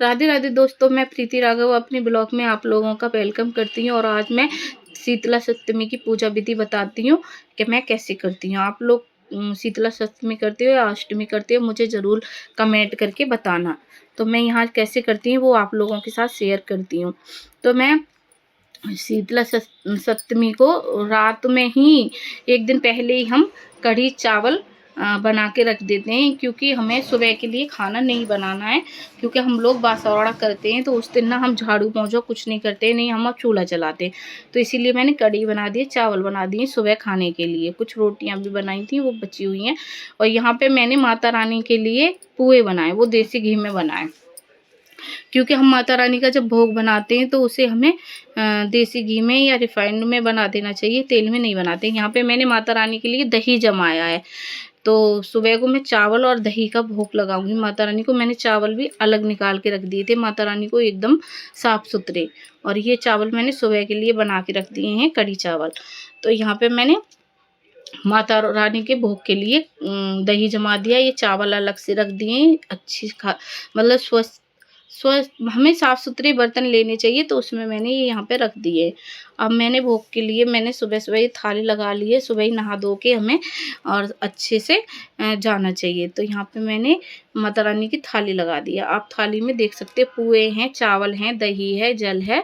राधे राधे दोस्तों, मैं प्रीति राघव अपने ब्लॉग में आप लोगों का वेलकम करती हूँ। और आज मैं शीतला सप्तमी की पूजा विधि बताती हूँ कि मैं कैसे करती हूँ। आप लोग शीतला सप्तमी करते हो या अष्टमी करते हो, मुझे ज़रूर कमेंट करके बताना। तो मैं यहाँ कैसे करती हूँ वो आप लोगों के साथ शेयर करती हूँ। तो मैं शीतला सप्तमी को रात में ही, एक दिन पहले ही हम कढ़ी चावल बना के रख देते हैं, क्योंकि हमें सुबह के लिए खाना नहीं बनाना है। क्योंकि हम लोग बासवाड़ा करते हैं तो उस दिन ना हम झाड़ू पोंछा कुछ नहीं करते, नहीं हम अब चूल्हा चलाते। तो इसीलिए मैंने कढ़ी बना दी, चावल बना दिए सुबह खाने के लिए। कुछ रोटियां भी बनाई थी, वो बची हुई हैं। और यहाँ पे मैंने माता रानी के लिए पुए बनाए, वो देसी घी में बनाए। क्योंकि हम माता रानी का जब भोग बनाते हैं तो उसे हमें देसी घी में या रिफाइंड में बना देना चाहिए, तेल में नहीं बनाते। यहाँ पे मैंने माता रानी के लिए दही जमाया है। तो सुबह को मैं चावल और दही का भोग लगाऊंगी माता रानी को। मैंने चावल भी अलग निकाल के रख दिए थे माता रानी को, एकदम साफ सुथरे। और ये चावल मैंने सुबह के लिए बना के रख दिए हैं, कढ़ी चावल। तो यहाँ पे मैंने माता रानी के भोग के लिए दही जमा दिया, ये चावल अलग से रख दिए। अच्छी मतलब स्वस्थ हमें साफ़ सुथरे बर्तन लेने चाहिए, तो उसमें मैंने ये यहाँ पे रख दिए। अब मैंने भोग के लिए मैंने सुबह सुबह ये थाली लगा ली है। सुबह ही नहा धो के हमें और अच्छे से जाना चाहिए। तो यहाँ पे मैंने माता रानी की थाली लगा दिया। आप थाली में देख सकते हैं पुए हैं, चावल हैं, दही है, जल है।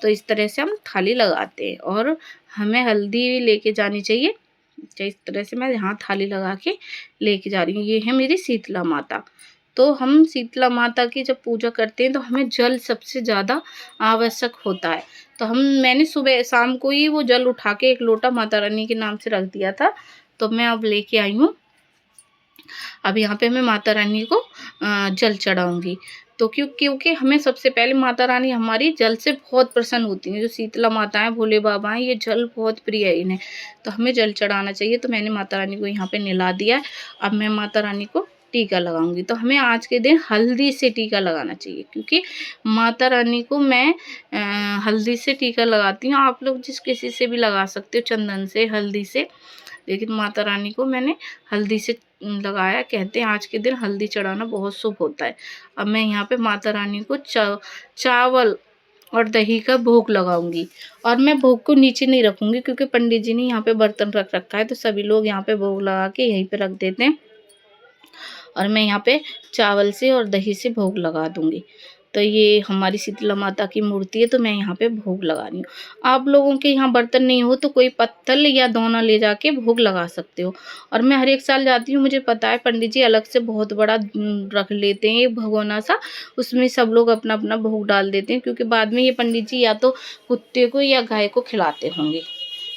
तो इस तरह से हम थाली लगाते हैं। और हमें हल्दी लेके जानी चाहिए। तो इस तरह से मैं यहाँ थाली लगा के लेके जा रही हूँ। ये है मेरी शीतला माता। तो हम शीतला माता की जब पूजा करते हैं तो हमें जल सबसे ज़्यादा आवश्यक होता है। तो मैंने सुबह शाम को ही वो जल उठा के एक लोटा माता रानी के नाम से रख दिया था। तो मैं अब लेके आई हूँ। अब यहाँ पे मैं माता रानी को जल चढ़ाऊँगी। तो क्योंकि हमें सबसे पहले माता रानी हमारी जल से बहुत प्रसन्न होती हैं। जो शीतला माता हैं, भोले बाबा हैं, ये जल बहुत प्रिय है इन्हें। तो हमें जल चढ़ाना चाहिए। तो मैंने माता रानी को यहाँ पे नहला दिया है। अब मैं माता रानी को टीका लगाऊंगी। तो हमें आज के दिन हल्दी से टीका लगाना चाहिए, क्योंकि माता रानी को मैं हल्दी से टीका लगाती हूँ। आप लोग जिस किसी से भी लगा सकते हो, चंदन से, हल्दी से, लेकिन माता रानी को मैंने हल्दी से लगाया। कहते हैं आज के दिन हल्दी चढ़ाना बहुत शुभ होता है। अब मैं यहाँ पे माता रानी को चावल और दही का भोग लगाऊंगी। और मैं भोग को नीचे नहीं रखूंगी, क्योंकि पंडित जी ने यहाँ पे बर्तन रख रखा है। तो सभी लोग यहाँ पे भोग लगा के यहीं पे रख देते हैं। और मैं यहाँ पे चावल से और दही से भोग लगा दूंगी। तो ये हमारी शीतला माता की मूर्ति है, तो मैं यहाँ पे भोग लगा रही हूँ। आप लोगों के यहाँ बर्तन नहीं हो तो कोई पत्तल या दोना ले जाके भोग लगा सकते हो। और मैं हर एक साल जाती हूँ, मुझे पता है पंडित जी अलग से बहुत बड़ा रख लेते हैं, एक भगोना सा। उसमें सब लोग अपना अपना भोग डाल देते हैं, क्योंकि बाद में ये पंडित जी या तो कुत्ते को या गाय को खिलाते होंगे,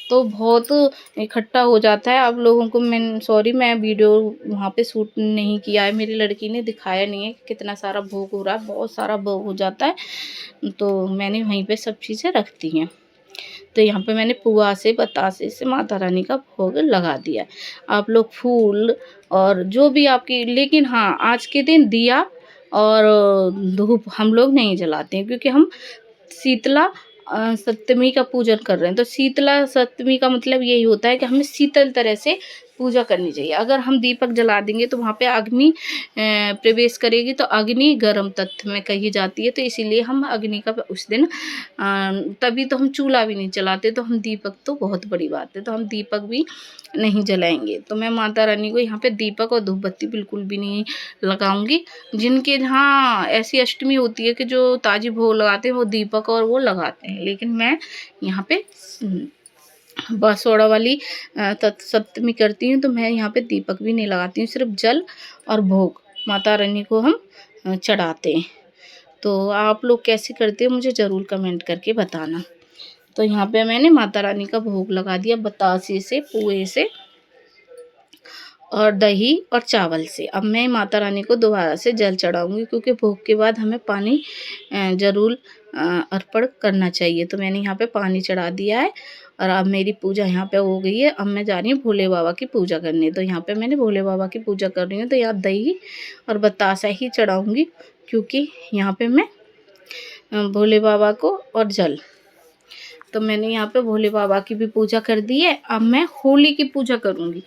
तो बहुत इकट्ठा हो जाता है। आप लोगों को मैं वीडियो वहाँ पे शूट नहीं किया है, मेरी लड़की ने दिखाया नहीं है कितना सारा भोग हो रहा है। बहुत सारा भोग हो जाता है, तो मैंने वहीं पे सब चीज़ें रखती हैं। तो यहाँ पे मैंने पुआ से, बतासे से माता रानी का भोग लगा दिया है। आप लोग फूल और जो भी आपकी, लेकिन हाँ, आज के दिन दिया और धूप हम लोग नहीं जलाते हैं, क्योंकि हम शीतला सप्तमी का पूजन कर रहे हैं। तो शीतला सप्तमी का मतलब यही होता है कि हमें शीतल तरह से पूजा करनी चाहिए। अगर हम दीपक जला देंगे तो वहाँ पे अग्नि प्रवेश करेगी, तो अग्नि गर्म तत्व में कही जाती है। तो इसीलिए हम अग्नि का उस दिन तभी तो हम चूल्हा भी नहीं जलाते। तो हम दीपक, तो बहुत बड़ी बात है, तो हम दीपक भी नहीं जलाएंगे। तो मैं माता रानी को यहाँ पे दीपक और धूप बत्ती बिल्कुल भी नहीं लगाऊंगी। जिनके यहाँ ऐसी अष्टमी होती है कि जो ताजी भोग लगाते हैं, वो दीपक और वो लगाते हैं, लेकिन मैं यहाँ पे बासोड़ा वाली सप्तमी करती हूँ, तो मैं यहाँ पे दीपक भी नहीं लगाती हूँ। सिर्फ जल और भोग माता रानी को हम चढ़ाते हैं। तो आप लोग कैसे करते हो मुझे ज़रूर कमेंट करके बताना। तो यहाँ पे मैंने माता रानी का भोग लगा दिया, बतासे से, पुए से और दही और चावल से। अब मैं माता रानी को दोबारा से जल चढ़ाऊंगी, क्योंकि भोग के बाद हमें पानी ज़रूर अर्पण करना चाहिए। तो मैंने यहाँ पे पानी चढ़ा दिया है। और अब मेरी पूजा यहाँ पे हो गई है। अब मैं जा रही हूँ भोले बाबा की पूजा करने। तो यहाँ पे मैंने भोले बाबा की पूजा कर रही हूँ। तो यहाँ दही और बतासा ही चढ़ाऊँगी, क्योंकि यहाँ पे मैं भोले बाबा को और जल, तो मैंने यहाँ पे भोले बाबा की भी पूजा कर दी है। अब मैं होली की पूजा करूँगी,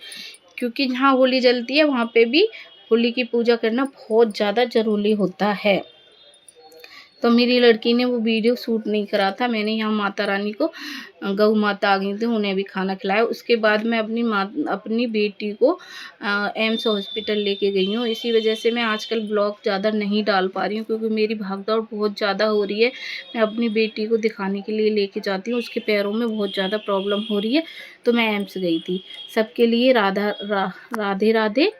क्योंकि जहाँ होली जलती है वहाँ पे भी होली की पूजा करना बहुत ज़्यादा ज़रूरी होता है। तो मेरी लड़की ने वो वीडियो शूट नहीं करा था। मैंने यहाँ माता रानी को गऊ माता आ गई थी, उन्हें भी खाना खिलाया। उसके बाद मैं अपनी बेटी को एम्स हॉस्पिटल लेके गई हूँ। इसी वजह से मैं आजकल ब्लॉग ज़्यादा नहीं डाल पा रही हूँ, क्योंकि मेरी भाग-दौड़ बहुत ज़्यादा हो रही है। मैं अपनी बेटी को दिखाने के लिए लेके जाती हूँ, उसके पैरों में बहुत ज़्यादा प्रॉब्लम हो रही है, तो मैं एम्स गई थी। सबके लिए राधे राधे।